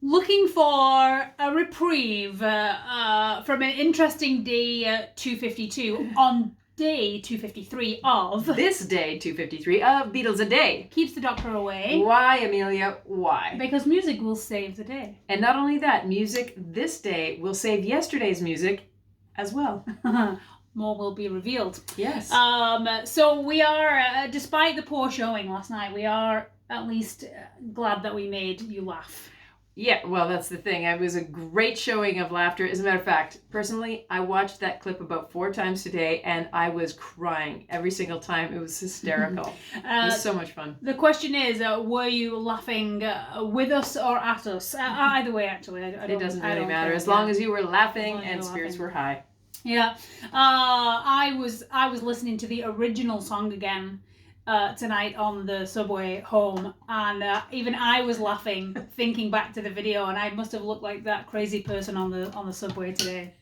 looking for a reprieve from an interesting day 252 on day 253 of... This day 253 of Beatles-a-Day. Keeps the Doctor away. Why, Amelia? Why? Because music will save the day. And not only that, music this day will save yesterday's music as well. More will be revealed. Yes. So we are, despite the poor showing last night, we are at least glad that we made you laugh. Yeah, well, that's the thing. It was a great showing of laughter. As a matter of fact, personally, I watched that clip about 4 times today, and I was crying every single time. It was hysterical. It was so much fun. The question is, were you laughing with us or at us? Either way, actually. It doesn't really matter. As long as you were laughing and spirits were high. Yeah. I was listening to the original song again tonight on the subway home, and even I was laughing thinking back to the video, and I must have looked like that crazy person on the subway today.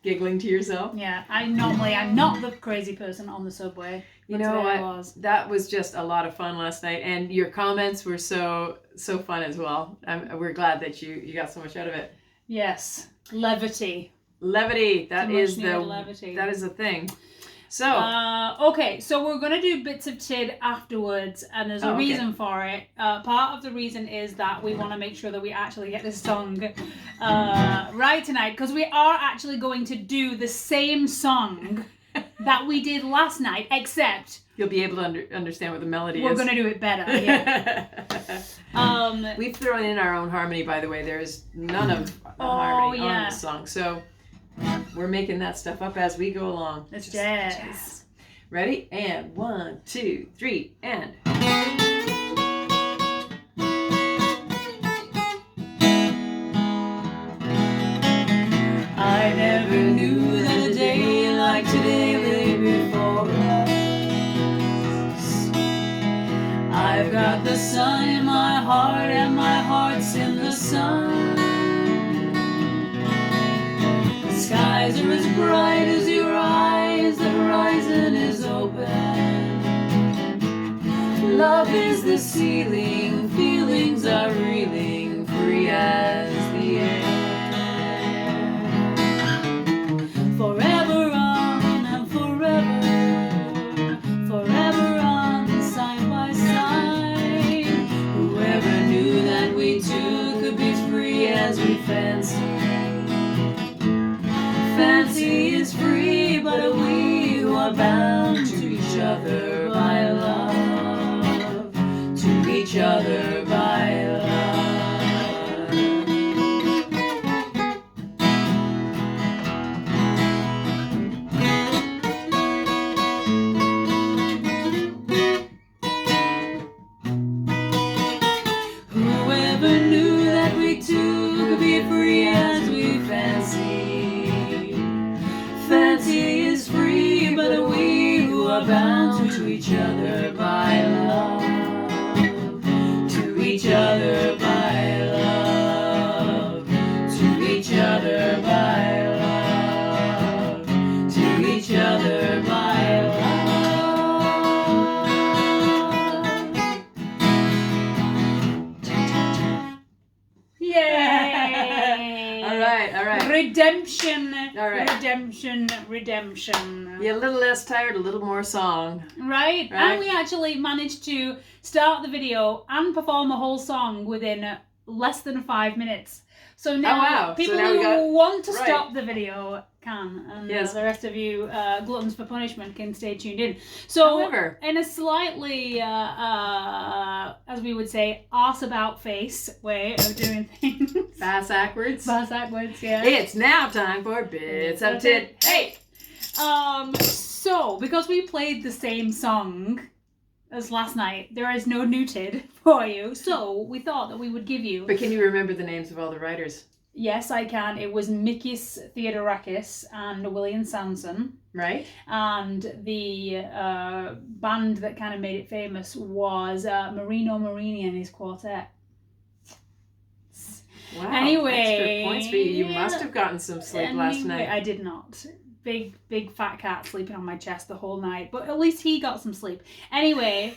Giggling to yourself? Yeah, I'm not the crazy person on the subway. You know what? That was just a lot of fun last night, and your comments were so fun as well. We're glad that you got so much out of it. Yes, levity. Levity. That is levity. That is the thing. So okay, so we're gonna do bits of tid afterwards, and there's a reason for it. Part of the reason is that we want to make sure that we actually get this song right tonight, because we are actually going to do the same song that we did last night, except you'll be able to understand what the melody is. We're gonna do it better. Yeah. We've thrown in our own harmony, by the way. There is none of harmony on this song, so. We're making that stuff up as we go along. It's jazz. Ready? And 1, 2, 3, and... I never knew that a day like today lay before us. I've got the sun in my heart, and my heart's in the sun. Skies are as bright as your eyes, the horizon is open. Love is the ceiling, feelings are reeling, free as the air. Forever on and forever on, side by side. Whoever knew that we two could be free as we fancy. Fancy is free, but we who are bound to each other by love, to each other by love. Whoever knew that we two could be free as we fancy. Fancy is free, but we who are bound to each other by love, to each other by love, to each other by love, to each other by love. Yay! All right. Redemption. All right. Redemption. Yeah, a little less tired, a little more song. Right? And we actually managed to start the video and perform a whole song within less than 5 minutes. So now people who want to stop the video can, and the rest of you gluttons for punishment can stay tuned in. So however, in a slightly, as we would say, arse about face way of doing things. Bass backwards, yeah. It's now time for Bits of Tid. Hey! So, because we played the same song as last night, there is no new tid for you, so we thought that we would give you... But can you remember the names of all the writers? Yes, I can. It was Mikis Theodorakis and William Sanson. Right. And the band that kind of made it famous was Marino Marini and his quartet. Wow. Anyway. Extra points for you. You must have gotten some sleep last night. I did not. big fat cat sleeping on my chest the whole night, but at least he got some sleep. Anyway,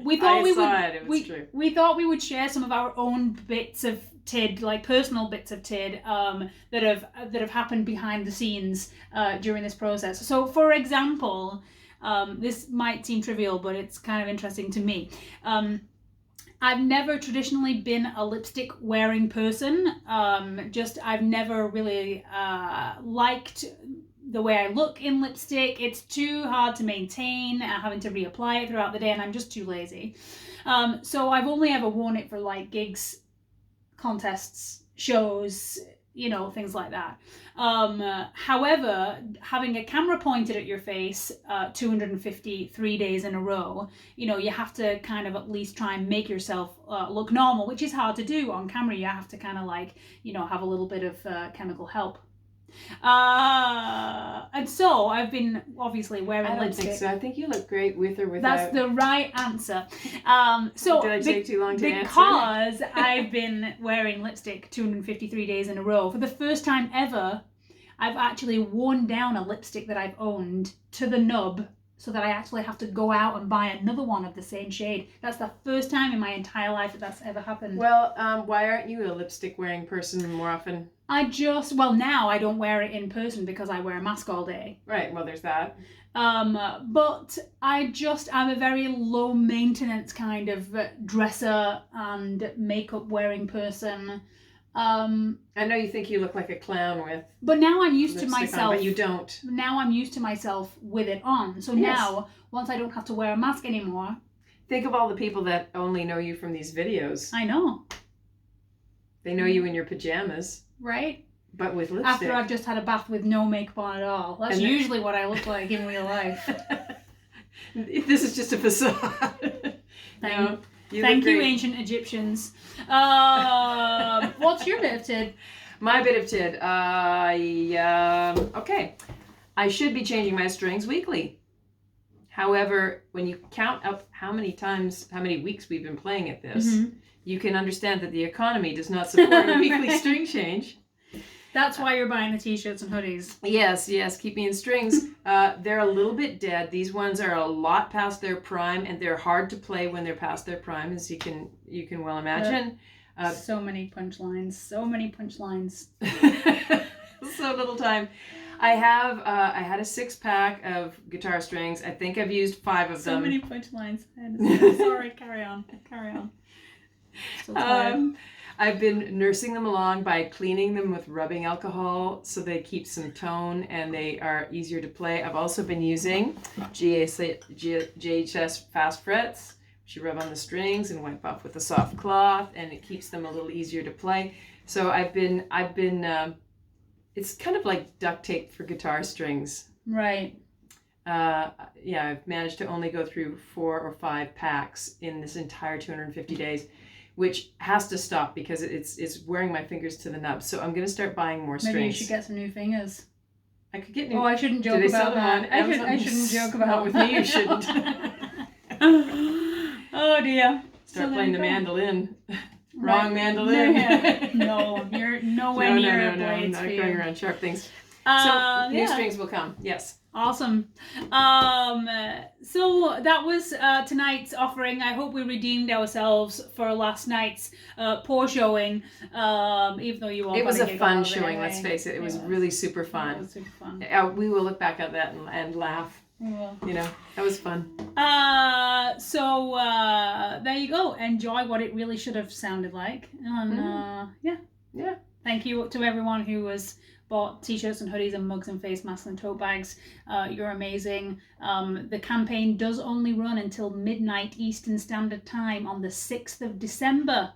we thought we thought we would share some of our own bits of TID, like personal bits of TID, that have happened behind the scenes during this process. So, for example, this might seem trivial, but it's kind of interesting to me. I've never traditionally been a lipstick wearing person. I've never really liked the way I look in lipstick. It's too hard to maintain, having to reapply it throughout the day, and I'm just too lazy. So I've only ever worn it for like gigs, contests, shows, things like that. However, having a camera pointed at your face 253 days in a row, you have to kind of at least try and make yourself look normal, which is hard to do on camera. You have to kind of have a little bit of chemical help. And so I've been obviously wearing lipstick. I don't think so. I think you look great with or without. That's the right answer. So did I take too long to answer? Because I've been wearing lipstick 253 days in a row. For the first time ever, I've actually worn down a lipstick that I've owned to the nub, so that I actually have to go out and buy another one of the same shade. That's the first time in my entire life that's ever happened. Well, why aren't you a lipstick wearing person more often? Now I don't wear it in person because I wear a mask all day. Right, well there's that. But I'm a very low maintenance kind of dresser and makeup wearing person. I know you think you look like a clown with. But now I'm used to myself. But you don't. Now I'm used to myself with it on. So now, once I don't have to wear a mask anymore. Think of all the people that only know you from these videos. I know. They know you in your pajamas. Right? But with lipstick. After I've just had a bath with no makeup on at all. That's usually what I look like in real life. This is just a facade. Thank you, ancient Egyptians. What's your bit of TID? My bit of TID. Okay. I should be changing my strings weekly. However, when you count up how many weeks we've been playing at this, you can understand that the economy does not support a weekly string change. That's why you're buying the t-shirts and hoodies. Yes, keep me in strings. They're a little bit dead. These ones are a lot past their prime, and they're hard to play when they're past their prime, as you can well imagine. So many punchlines. So little time. I had a 6-pack of guitar strings. I think I've used 5 of them. So many punchlines. Sorry, carry on. So I've been nursing them along by cleaning them with rubbing alcohol so they keep some tone and they are easier to play. I've also been using GHS fast frets, which you rub on the strings and wipe off with a soft cloth, and it keeps them a little easier to play. So I've been it's kind of like duct tape for guitar strings. Right. I've managed to only go through 4 or 5 packs in this entire 250 days. Which has to stop because it's wearing my fingers to the nub. So I'm going to start buying more strings. Maybe you should get some new fingers. I could get new. Oh, I shouldn't joke about that. I shouldn't joke about Not with me, you shouldn't. Oh dear. Start playing the mandolin. Wrong mandolin. No, you're nowhere near a blade. No, I'm not going around sharp things. So new strings will come. Yes. Awesome. So that was tonight's offering. I hope we redeemed ourselves for last night's poor showing. Even though you all. It was a fun showing. Anyway. Let's face it. It was really super fun. It was super fun. We will look back at that and laugh. Well. That was fun. So there you go. Enjoy what it really should have sounded like. And yeah. Thank you to everyone who has bought t-shirts and hoodies and mugs and face masks and tote bags. You're amazing. The campaign does only run until midnight Eastern Standard Time on the 6th of December.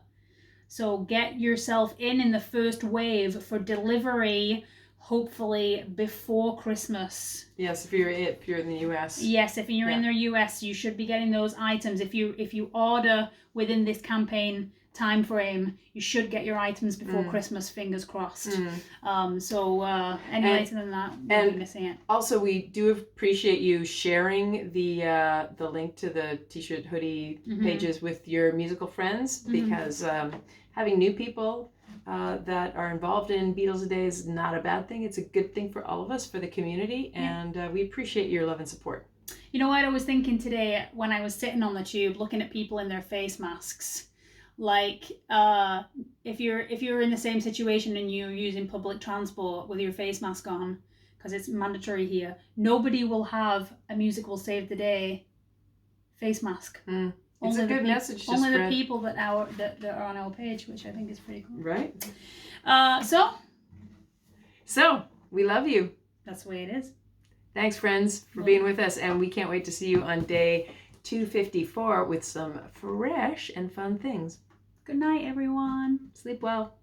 So get yourself in the first wave for delivery, hopefully before Christmas. Yes, if you're in the US. Yes, if you're in the US, you should be getting those items. If you order within this campaign time frame, you should get your items before Christmas, fingers crossed. Any later than that, we'll be missing it. Also, we do appreciate you sharing the link to the t-shirt hoodie pages with your musical friends, because having new people that are involved in Beatles-a-Day is not a bad thing. It's a good thing for all of us, for the community, and we appreciate your love and support. You know what I was thinking today when I was sitting on the tube looking at people in their face masks? Like, if you're in the same situation and you're using public transport with your face mask on, because it's mandatory here, nobody will have a Music Will Save the Day face mask. It's a good message to only spread. The people that are on our page, which I think is pretty cool. Right. So we love you. That's the way it is. Thanks, friends, for being with us, and we can't wait to see you on day 254 with some fresh and fun things. Good night, everyone. Sleep well.